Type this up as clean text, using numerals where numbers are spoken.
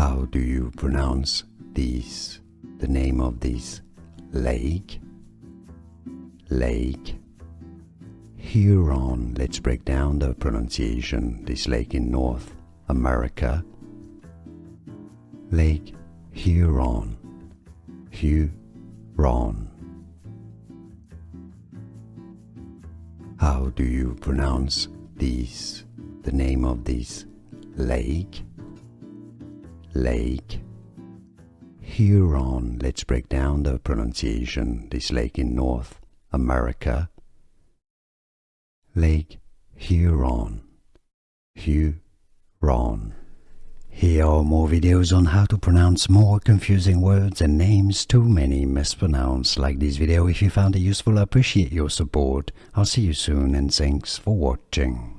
How do you pronounce these? The name of this lake? Lake Huron. Let's break down the pronunciation. This lake in North America. Lake Huron. Huron. How do you pronounce these? The name of this lake? Lake Huron. Let's break down the pronunciation. This lake in North America. Lake Huron. Huron. Here are more videos on how to pronounce more confusing words and names too many mispronounced. Like this video if you found it useful. I appreciate your support. I'll see you soon and thanks for watching.